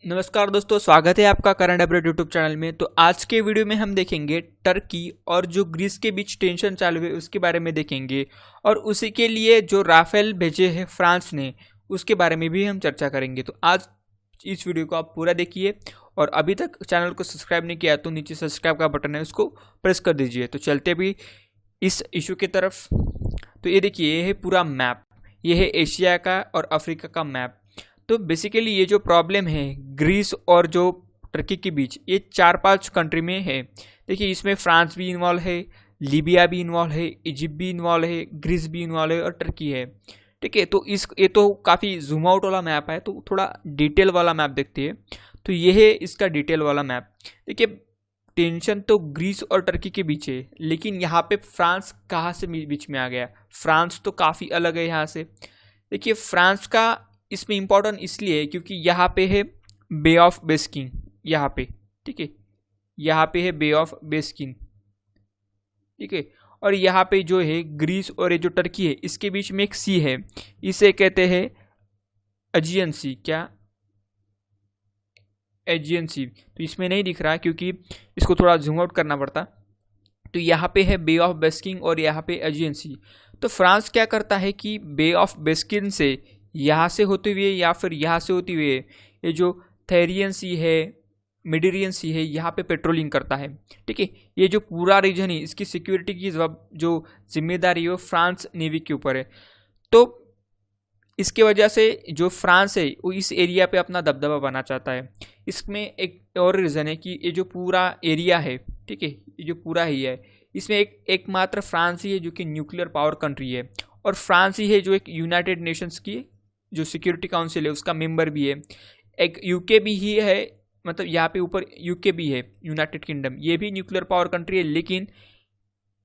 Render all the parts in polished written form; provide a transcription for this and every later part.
नमस्कार दोस्तों, स्वागत है आपका करंट अपडेट यूट्यूब चैनल में। तो आज के वीडियो में हम देखेंगे टर्की और जो ग्रीस के बीच टेंशन चालू है उसके बारे में देखेंगे, और उसी के लिए जो राफेल भेजे हैं फ्रांस ने उसके बारे में भी हम चर्चा करेंगे। तो आज इस वीडियो को आप पूरा देखिए, और अभी तक चैनल को सब्सक्राइब नहीं किया तो नीचे सब्सक्राइब का बटन है, उसको प्रेस कर दीजिए। तो चलते भी इस इशू की तरफ। तो ये देखिए, ये है पूरा मैप, ये है एशिया का और अफ्रीका का मैप। तो बेसिकली ये जो प्रॉब्लम है ग्रीस और जो टर्की के बीच, ये 4-5 कंट्री में है। देखिए, इसमें फ्रांस भी इन्वॉल्व है, लीबिया भी इन्वॉल्व है, इजिप्ट भी इन्वॉल्व है, ग्रीस भी इन्वॉल्व है और टर्की है। ठीक है, तो ये तो काफ़ी जूम आउट वाला मैप है, तो थोड़ा डिटेल वाला मैप देखते हैं। तो ये है इसका डिटेल वाला मैप। देखिए, टेंशन तो ग्रीस और टर्की के बीच है, लेकिन यहाँ पे फ्रांस कहाँ से बीच में आ गया? फ्रांस तो काफ़ी अलग है यहाँ से। देखिए, फ्रांस का इसमें इंपॉर्टेंट इसलिए है क्योंकि यहाँ पे है बे ऑफ बिस्किन, यहाँ पे, ठीक है, यहाँ पे है बे ऑफ बिस्किन, ठीक है। और यहाँ पे जो है ग्रीस और ये जो टर्की है इसके बीच में एक सी है, इसे कहते हैं एजियन सी। क्या? एजियन सी। तो इसमें नहीं दिख रहा क्योंकि इसको थोड़ा जूम आउट करना पड़ता। तो यहाँ पे है बे ऑफ बिस्किन और यहाँ पे एजियन सी। तो फ्रांस क्या करता है कि बे ऑफ बिस्किन से यहाँ से होते हुए या फिर यहाँ से होते हुए ये जो थेरियन सी है, मेडिटेरियन सी है, यहाँ पे पेट्रोलिंग करता है। ठीक है, ये जो पूरा रीजन है इसकी सिक्योरिटी की जो जिम्मेदारी है वो फ्रांस नेवी के ऊपर है। तो इसके वजह से जो फ्रांस है वो इस एरिया पे अपना दबदबा बनाना चाहता है। इसमें एक और रीज़न है कि ये जो पूरा एरिया है, ठीक है, ये जो पूरा ही है, इसमें एकमात्र फ्रांस ही है जो कि न्यूक्लियर पावर कंट्री है, और फ्रांस ही है जो एक यूनाइटेड नेशंस की जो सिक्योरिटी काउंसिल है उसका मेंबर भी है। एक यूके भी ही है, मतलब यहाँ पे ऊपर यूके भी है, यूनाइटेड किंगडम, ये भी न्यूक्लियर पावर कंट्री है, लेकिन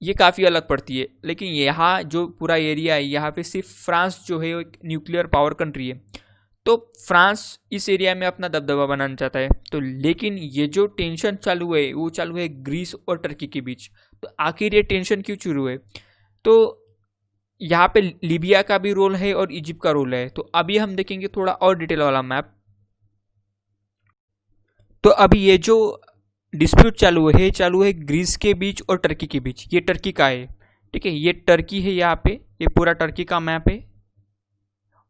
ये काफ़ी अलग पड़ती है। लेकिन यहाँ जो पूरा एरिया है यहाँ पे सिर्फ फ्रांस जो है एक न्यूक्लियर पावर कंट्री है। तो फ्रांस इस एरिया में अपना दबदबा बनाना चाहता है। तो लेकिन ये जो टेंशन चालू है वो चालू है ग्रीस और टर्की के बीच। तो आखिर ये टेंशन क्यों शुरू है? तो यहाँ पे लीबिया का भी रोल है और इजिप्ट का रोल है। तो अभी हम देखेंगे थोड़ा और डिटेल वाला मैप। तो अभी ये जो डिस्प्यूट चालू है ग्रीस के बीच और टर्की के बीच। ये टर्की का है, ठीक है, ये टर्की है, यहाँ पे ये पूरा टर्की का मैप है,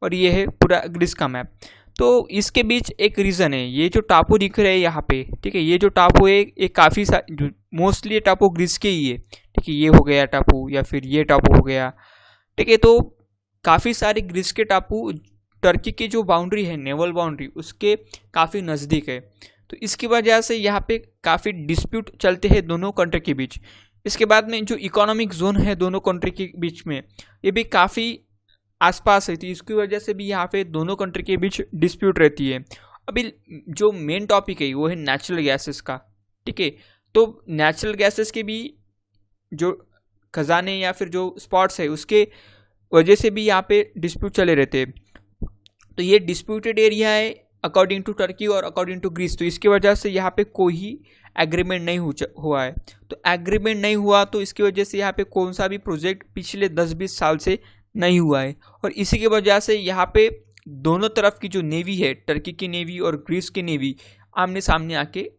और ये है पूरा ग्रीस का मैप। तो इसके बीच एक रीज़न है, ये जो टापू दिख रहे हैं यहाँ पे, ठीक है, ये जो टापू है ये काफ़ी मोस्टली ये टापू ग्रीस के ही है। ठीक है, ये हो गया टापू, या फिर ये टापू हो गया, ठीक है। तो काफ़ी सारे ग्रीस के टापू टर्की की जो बाउंड्री है, नेवल बाउंड्री, उसके काफ़ी नज़दीक है। तो इसकी वजह से यहाँ पे काफ़ी डिस्प्यूट चलते हैं दोनों कंट्री के बीच। इसके बाद में जो इकोनॉमिक जोन है दोनों कंट्री के बीच में, ये भी काफ़ी आसपास है, तो इसकी वजह से भी यहाँ पे दोनों कंट्री के बीच डिस्प्यूट रहती है। अभी जो मेन टॉपिक है वो है नेचुरल गैसेस का, ठीक है। तो नेचुरल गैसेस के भी जो खजाने या फिर जो स्पॉट्स है उसके वजह से भी यहाँ पे डिस्प्यूट चले रहते हैं। तो ये डिस्प्यूटेड एरिया है अकॉर्डिंग टू टर्की और अकॉर्डिंग टू ग्रीस। तो इसकी वजह से यहाँ पे कोई एग्रीमेंट नहीं हुआ है। तो एग्रीमेंट नहीं हुआ तो इसकी वजह से यहाँ पे कौन सा भी प्रोजेक्ट पिछले 10-20 साल से नहीं हुआ है, और इसी की वजह से यहाँ पे दोनों तरफ की जो नेवी है, टर्की की नेवी और ग्रीस की नेवी, आमने सामने आके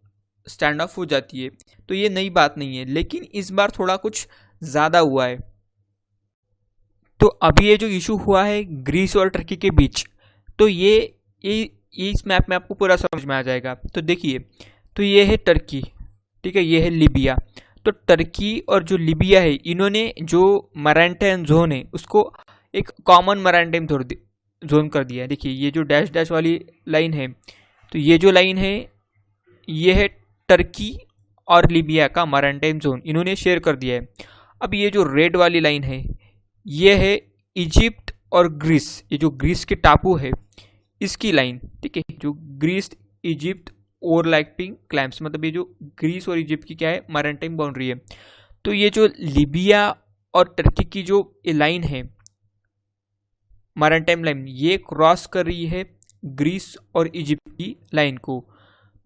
स्टैंड ऑफ हो जाती है। तो ये नई बात नहीं है, लेकिन इस बार थोड़ा कुछ ज़्यादा हुआ है। तो अभी ये जो इशू हुआ है ग्रीस और टर्की के बीच, तो ये इस मैप में आपको पूरा समझ में आ जाएगा। तो देखिए, तो ये है टर्की, ठीक है, ये है लीबिया। तो टर्की और जो लीबिया है, इन्होंने जो मैरीटाइम जोन है उसको एक कॉमन मैरीटाइम जोन कर दिया है। देखिए, ये जो डैश डैश वाली लाइन है, तो ये जो लाइन है ये है टर्की और लीबिया का मैरीटाइम जोन, इन्होंने शेयर कर दिया है। अब ये जो रेड वाली लाइन है ये है इजिप्ट और ग्रीस, ये जो ग्रीस के टापू है इसकी लाइन, ठीक है, जो ग्रीस इजिप्ट ओवरलैपिंग क्लैम्प्स, मतलब ये जो ग्रीस और इजिप्ट की क्या है, मैरीटाइम बाउंड्री है। तो ये जो लीबिया और टर्की की जो लाइन है मैरीटाइम लाइन, ये क्रॉस कर रही है ग्रीस और इजिप्ट की लाइन को।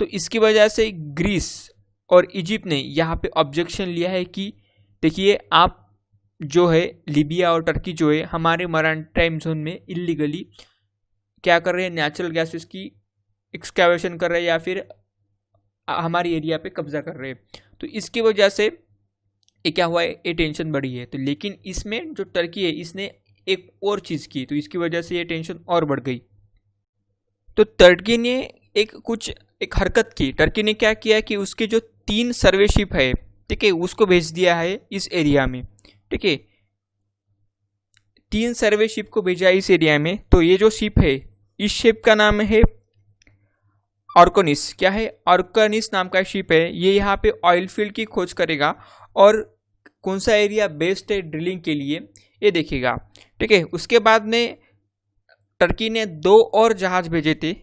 तो इसकी वजह से ग्रीस और इजिप्ट ने यहाँ पे ऑब्जेक्शन लिया है कि देखिए, आप जो है लीबिया और टर्की जो है हमारे मैरीटाइम जोन में इलीगली क्या कर रहे हैं, नेचुरल गैसेस की एक्सकैवेशन कर रहे हैं या फिर हमारी एरिया पे कब्जा कर रहे हैं। तो इसकी वजह से ये क्या हुआ है, ये टेंशन बढ़ी है। तो लेकिन इसमें जो टर्की है इसने एक और चीज़ की, तो इसकी वजह से ये टेंशन और बढ़ गई। तो टर्की ने एक हरकत की। टर्की ने क्या किया कि उसके जो 3 सर्वे शिप है, ठीक है, उसको भेज दिया है इस एरिया में। ठीक है, 3 सर्वे शिप को भेजा इस एरिया में। तो ये जो शिप है, इस शिप का नाम है ऑर्कोनिस। क्या है, ऑर्कोनिस नाम का शिप है। ये यहाँ पे ऑयल फील्ड की खोज करेगा और कौन सा एरिया बेस्ट है ड्रिलिंग के लिए ये देखेगा। ठीक है, उसके बाद में टर्की ने 2 और जहाज भेजे थे।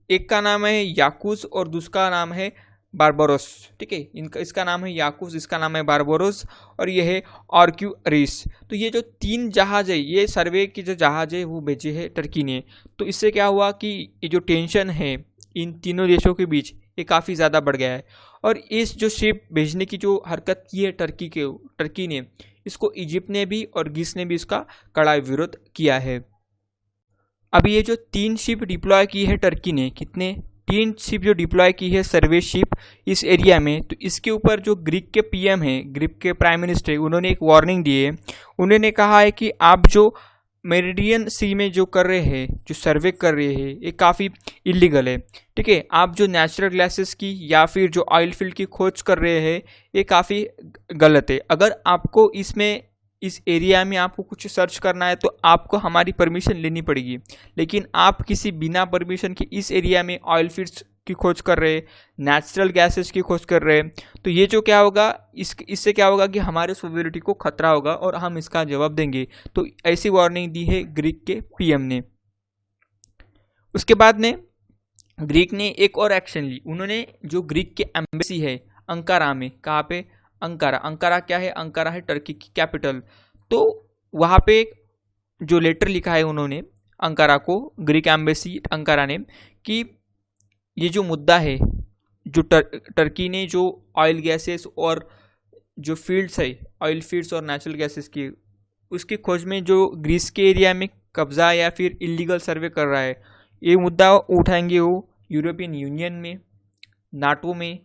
एक का नाम है याकूस और दूसरा नाम है बारबरोस। ठीक है, इसका नाम है याकूस, इसका नाम है बारबरोस और ये है ऑर्क्यूरिस। तो ये जो 3 जहाज है, ये सर्वे की जो जहाज है वो भेजे है टर्की ने। तो इससे क्या हुआ कि ये जो टेंशन है इन तीनों देशों के बीच ये काफ़ी ज़्यादा बढ़ गया है। और इस जो शिप भेजने की जो हरकत की है टर्की ने, इसको इजिप्ट ने भी और ग्रीस ने भी इसका कड़ा विरोध किया है। अभी ये जो 3 शिप डिप्लॉय की है टर्की ने, कितने 3 शिप जो डिप्लॉय की है सर्वे शिप इस एरिया में, तो इसके ऊपर जो ग्रीक के पीएम है, ग्रीक के प्राइम मिनिस्टर है, उन्होंने एक वार्निंग दी है। उन्होंने कहा है कि आप जो मेरिडियन सी में जो कर रहे हैं, जो सर्वे कर रहे हैं, ये काफ़ी इलीगल है। ठीक है, आप जो नेचुरल गैसेस की या फिर जो ऑयल फील्ड की खोज कर रहे हैं, ये काफ़ी गलत है। अगर आपको इस एरिया में आपको कुछ सर्च करना है तो आपको हमारी परमिशन लेनी पड़ेगी। लेकिन आप किसी बिना परमिशन के इस एरिया में ऑयल फील्ड्स की खोज कर रहे हैं, नेचुरल गैसेस की खोज कर रहे हैं, तो ये जो क्या होगा, इससे क्या होगा कि हमारे सोवरेनिटी को खतरा होगा और हम इसका जवाब देंगे। तो ऐसी वार्निंग दी है ग्रीक के पीएम ने। उसके बाद में ग्रीक ने एक और एक्शन ली। उन्होंने जो ग्रीक के एम्बेसी है अंकारा में, कहाँ पे, अंकारा क्या है, अंकारा है टर्की की कैपिटल। तो वहाँ पे जो लेटर लिखा है उन्होंने अंकारा को, ग्रीक एम्बेसी अंकारा ने, कि ये जो मुद्दा है, जो टर्की ने जो ऑयल गैसेस और जो फील्ड्स है, ऑयल फील्ड्स और नेचुरल गैसेस की, उसकी खोज में जो ग्रीस के एरिया में कब्जा या फिर इलीगल सर्वे कर रहा है, ये मुद्दा उठाएंगे वो यूरोपियन यूनियन में, नाटो में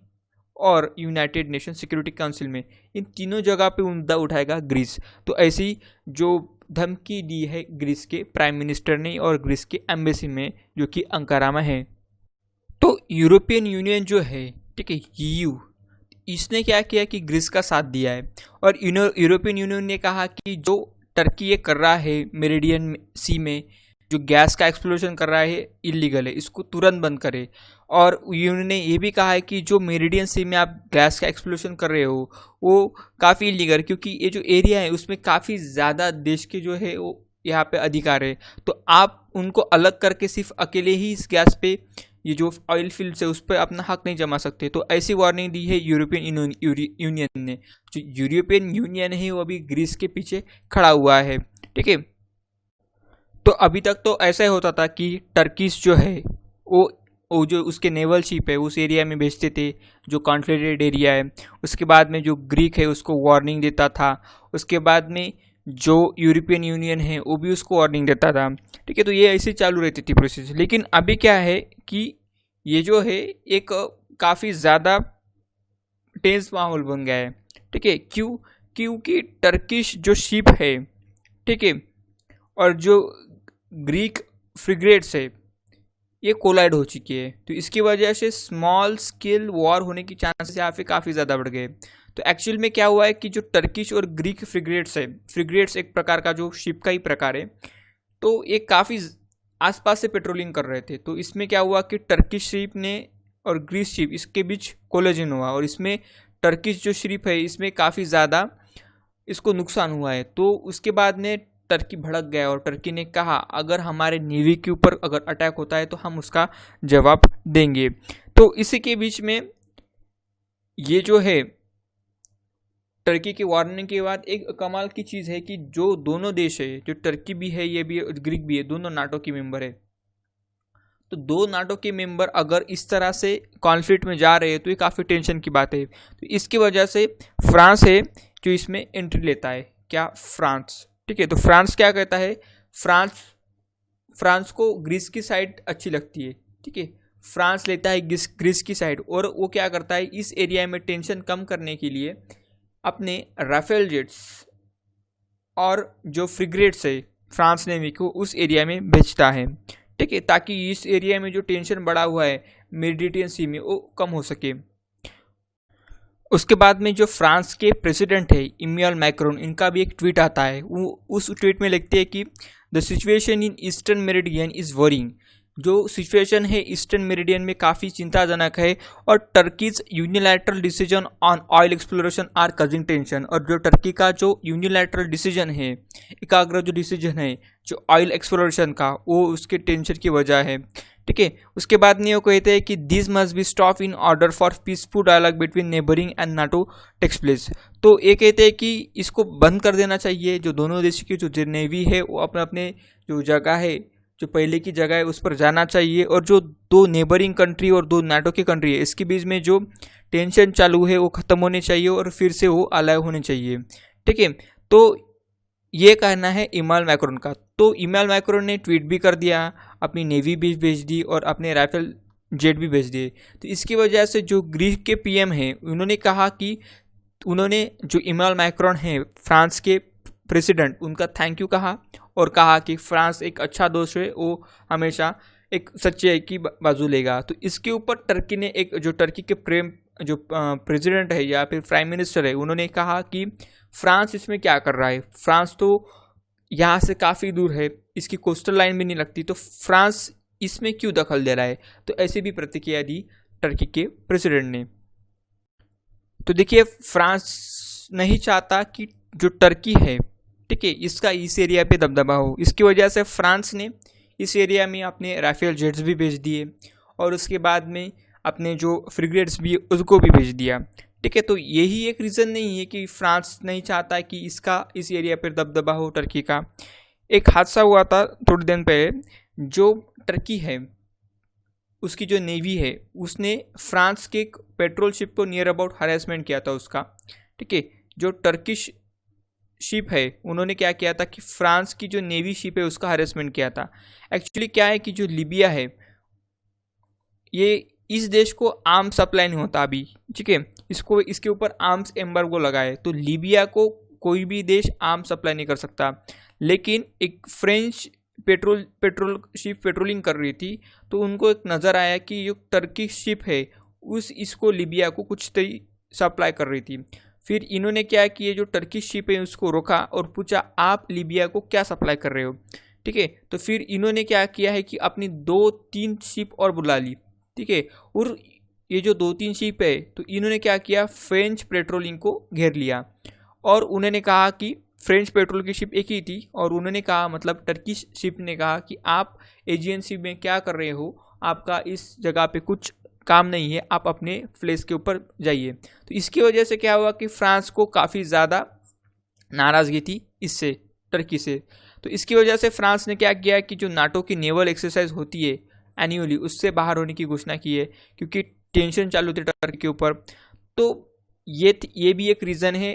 और यूनाइटेड नेशन सिक्योरिटी काउंसिल में। इन तीनों जगह पे मुद्दा उठाएगा ग्रीस। तो ऐसी जो धमकी दी है ग्रीस के प्राइम मिनिस्टर ने और ग्रीस के एम्बेसी में, जो कि अंकारा में है। तो यूरोपियन यूनियन जो है, ठीक है, ईयू, इसने क्या किया कि ग्रीस का साथ दिया है। और यूरोपियन यूनियन ने कहा कि जो टर्की ये कर रहा है मेरिडियन सी में, जो गैस का एक्सप्लोरेशन कर रहा है, इलीगल है, इसको तुरंत बंद करे। और यूनियन ने ये भी कहा है कि जो मेरिडियन सी में आप गैस का एक्सप्लोरेशन कर रहे हो वो काफ़ी इलीगल, क्योंकि ये जो एरिया है उसमें काफ़ी ज़्यादा देश के जो है वो यहाँ पे अधिकार है। तो आप उनको अलग करके सिर्फ अकेले ही इस गैस पे, ये जो ऑयल फील्ड्स है उस पर अपना हक नहीं जमा सकते। तो ऐसी वार्निंग दी है यूरोपियन यूनियन ने। जो यूरोपियन यूनियन है वो अभी ग्रीस के पीछे खड़ा हुआ है। ठीक है, तो अभी तक तो ऐसा ही होता था कि टर्किश जो है वो जो उसके नेवल शिप है उस एरिया में भेजते थे जो कॉन्फ्लिक्टेड एरिया है। उसके बाद में जो ग्रीक है उसको वार्निंग देता था। उसके बाद में जो यूरोपियन यूनियन है वो भी उसको वार्निंग देता था। ठीक है, तो ये ऐसे चालू रहती थी प्रोसेस। लेकिन अभी क्या है कि ये जो है एक काफ़ी ज़्यादा टेंस माहौल बन गया है। ठीक है, क्योंकि टर्किश जो शिप है, ठीक है, और जो ग्रीक फ्रिगेट्स है ये कोलाइड हो चुकी है। तो इसकी वजह से स्मॉल स्केल वॉर होने की चांसेस यहाँ पे काफ़ी ज़्यादा बढ़ गए। तो एक्चुअल में क्या हुआ है कि जो टर्किश और ग्रीक फ्रिगेट्स है, फ्रिगेट्स एक प्रकार का जो शिप का ही प्रकार है, तो ये काफ़ी आसपास से पेट्रोलिंग कर रहे थे। तो इसमें क्या हुआ कि टर्किश शिप ने और ग्रीस शिप, इसके बीच कोलिजन हुआ और इसमें टर्किश जो शिप है इसमें काफ़ी ज़्यादा इसको नुकसान हुआ है। तो उसके बाद में टर्की भड़क गया और टर्की ने कहा अगर हमारे नेवी के ऊपर अगर अटैक होता है तो हम उसका जवाब देंगे। तो इसी के बीच में ये जो है टर्की की वार्निंग के बाद एक कमाल की चीज़ है कि जो दोनों देश है, जो टर्की भी है ये भी ग्रीक भी है, दोनों नाटो के मेंबर है। तो 2 नाटो के मेंबर अगर इस तरह से कॉन्फ्लिक्ट में जा रहे हैं तो ये काफ़ी टेंशन की बात है। तो इसकी वजह से फ्रांस है जो इसमें एंट्री लेता है। क्या? फ्रांस। ठीक है, तो फ्रांस क्या कहता है, फ्रांस को ग्रीस की साइड अच्छी लगती है। ठीक है, फ्रांस लेता है ग्रीस की साइड, और वो क्या करता है इस एरिया में टेंशन कम करने के लिए अपने राफेल जेट्स और जो फ्रिगेट्स है फ्रांस नेवी को उस एरिया में भेजता है, ठीक है, ताकि इस एरिया में जो टेंशन बढ़ा हुआ है मेडिटेरियन सी में वो कम हो सके। उसके बाद में जो फ्रांस के प्रेसिडेंट है इमैनुअल मैक्रोन, इनका भी एक ट्वीट आता है। वो उस ट्वीट में लिखते हैं कि the situation in eastern Mediterranean is worrying. जो सिचुएशन है ईस्टर्न मेरिडियन में काफ़ी चिंताजनक है, और Turkey's unilateral decision on oil exploration are causing tension. और जो टर्की का जो यूनिलैटरल डिसीजन है, एकाग्र जो डिसीजन है जो ऑयल एक्सप्लोरेशन का, वो उसके टेंशन की वजह है, ठीक है। उसके बाद में वो कहते हैं कि this must be stop in order for peaceful dialogue between neighbouring and NATO takes place. तो ये कहते हैं कि इसको बंद कर देना चाहिए, जो दोनों देश की जो नेवी है वो अपने अपने जो जगह है, जो पहले की जगह है उस पर जाना चाहिए, और जो दो नेबरिंग कंट्री और दो नाटो की कंट्री है इसके बीच में जो टेंशन चालू है वो ख़त्म होने चाहिए और फिर से वो अलाय होने चाहिए, ठीक है। तो ये कहना है इमैनुअल मैक्रोन का। तो इमैनुअल मैक्रोन ने ट्वीट भी कर दिया, अपनी नेवी भी भेज दी और अपने राइफल जेट भी भेज दिए। तो इसकी वजह से जो ग्रीस के पीएम हैं उन्होंने कहा कि उन्होंने जो इमैनुअल मैक्रोन है फ्रांस के प्रेसिडेंट, उनका थैंक यू कहा और कहा कि फ्रांस एक अच्छा दोस्त है, वो हमेशा एक सच्चाई की बाजू लेगा। तो इसके ऊपर टर्की ने एक जो टर्की के प्रेसिडेंट है या फिर प्राइम मिनिस्टर है, उन्होंने कहा कि फ्रांस इसमें क्या कर रहा है, फ्रांस तो यहाँ से काफ़ी दूर है, इसकी कोस्टल लाइन भी नहीं लगती, तो फ्रांस इसमें क्यों दखल दे रहा है। तो ऐसी भी प्रतिक्रिया दी टर्की के प्रेसिडेंट ने। तो देखिए फ्रांस नहीं चाहता कि जो टर्की है, ठीक है, इसका इस एरिया पे दबदबा हो। इसकी वजह से फ्रांस ने इस एरिया में अपने राफेल जेट्स भी भेज दिए और उसके बाद में अपने जो फ्रिगेट्स भी उसको भी भेज दिया, ठीक है। तो यही एक रीज़न नहीं है कि फ्रांस नहीं चाहता कि इसका इस एरिया पर दबदबा हो टर्की का। एक हादसा हुआ था थोड़ी दिन पहले, जो टर्की है उसकी जो नेवी है उसने फ्रांस के एक पेट्रोल शिप को नियर अबाउट हरेसमेंट किया था उसका, ठीक है। जो टर्किश शिप है उन्होंने क्या किया था कि फ्रांस की जो नेवी शिप है उसका हरेसमेंट किया था। एक्चुअली क्या है कि जो लीबिया है ये इस देश को आर्म सप्लाई नहीं होता अभी, ठीक है, इसको इसके ऊपर आर्म्स एम्बार्गो लगा है, तो लीबिया को कोई भी देश आर्म सप्लाई नहीं कर सकता। लेकिन एक फ्रेंच पेट्रोल शिप पेट्रोलिंग कर रही थी, तो उनको एक नज़र आया कि जो टर्किश शिप है इसको लीबिया को कुछ सप्लाई कर रही थी। फिर इन्होंने क्या किया, जो टर्किश शिप है उसको रोका और पूछा आप लीबिया को क्या सप्लाई कर रहे हो, ठीक है। तो फिर इन्होंने क्या किया है कि अपनी 2-3 शिप और बुला ली, ठीक है। और ये जो 2-3 शिप है तो इन्होंने क्या किया, फ्रेंच पेट्रोलिंग को घेर लिया और उन्होंने कहा कि फ्रेंच पेट्रोल की शिप एक ही थी, और उन्होंने कहा मतलब टर्किश शिप ने कहा कि आप एजियन शिप में क्या कर रहे हो, आपका इस जगह पे कुछ काम नहीं है, आप अपने फ्लेस के ऊपर जाइए। तो इसकी वजह से क्या हुआ कि फ्रांस को काफ़ी ज़्यादा नाराज़गी थी इससे, टर्की से। तो इसकी वजह से फ्रांस ने क्या किया कि जो नाटो की नेवल एक्सरसाइज होती है एनुअली, उससे बाहर होने की घोषणा की है, क्योंकि टेंशन चालू थी टर्की के ऊपर। तो ये भी एक रीज़न है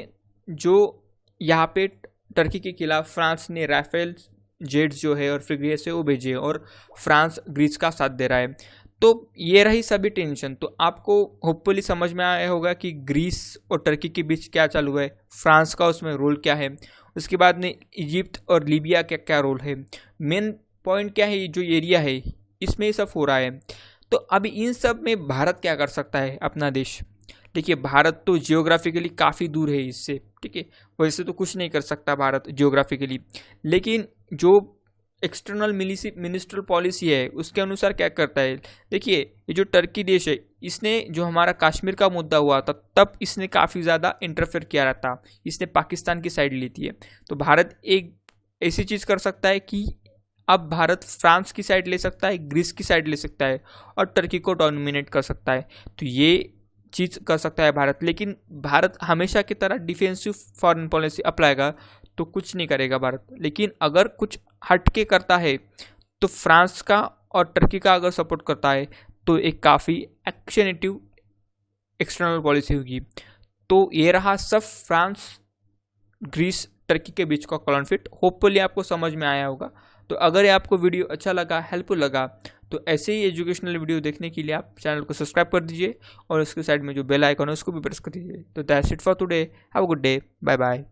जो यहाँ पे टर्की के खिलाफ फ्रांस ने राफेल जेट्स जो है और फ्रिगेट्स है वो भेजे और फ्रांस ग्रीस का साथ दे रहा है। तो ये रही सभी टेंशन। तो आपको होपफुली समझ में आया होगा कि ग्रीस और टर्की के बीच क्या चालू है, फ्रांस का उसमें रोल क्या है, उसके बाद में इजिप्ट और लीबिया का क्या रोल है, मेन पॉइंट क्या है, जो एरिया है इसमें सब हो रहा है। तो अभी इन सब में भारत क्या कर सकता है, अपना देश। देखिए भारत तो जियोग्राफिकली काफ़ी दूर है इससे, ठीक है, वैसे तो कुछ नहीं कर सकता भारत जियोग्राफिकली, लेकिन जो एक्सटर्नल मिनिस्ट्रल पॉलिसी है उसके अनुसार क्या करता है। देखिए ये जो टर्की देश है, इसने जो हमारा कश्मीर का मुद्दा हुआ था तब इसने काफ़ी ज़्यादा इंटरफेयर किया रहा था, इसने पाकिस्तान की साइड ली थी। तो भारत एक ऐसी चीज़ कर सकता है कि अब भारत फ्रांस की साइड ले सकता है, ग्रीस की साइड ले सकता है और टर्की को डोमिनेट कर सकता है। तो ये चीज़ कर सकता है भारत, लेकिन भारत हमेशा की तरह डिफेंसिव फॉरेन पॉलिसी अपनाएगा तो कुछ नहीं करेगा भारत। लेकिन अगर कुछ हटके करता है तो फ्रांस का और टर्की का अगर सपोर्ट करता है तो एक काफ़ी एक्शनेटिव एक्सटर्नल पॉलिसी होगी। तो ये रहा सब फ्रांस ग्रीस टर्की के बीच का कॉन्फ्लिक्ट। होपफुली आपको समझ में आया होगा। तो अगर आपको वीडियो अच्छा लगा, हेल्पफुल लगा, तो ऐसे ही एजुकेशनल वीडियो देखने के लिए आप चैनल को सब्सक्राइब कर दीजिए और उसके साइड में जो बेल आइकन है उसको भी प्रेस कर दीजिए। तो that's it for today, have a good day, bye bye.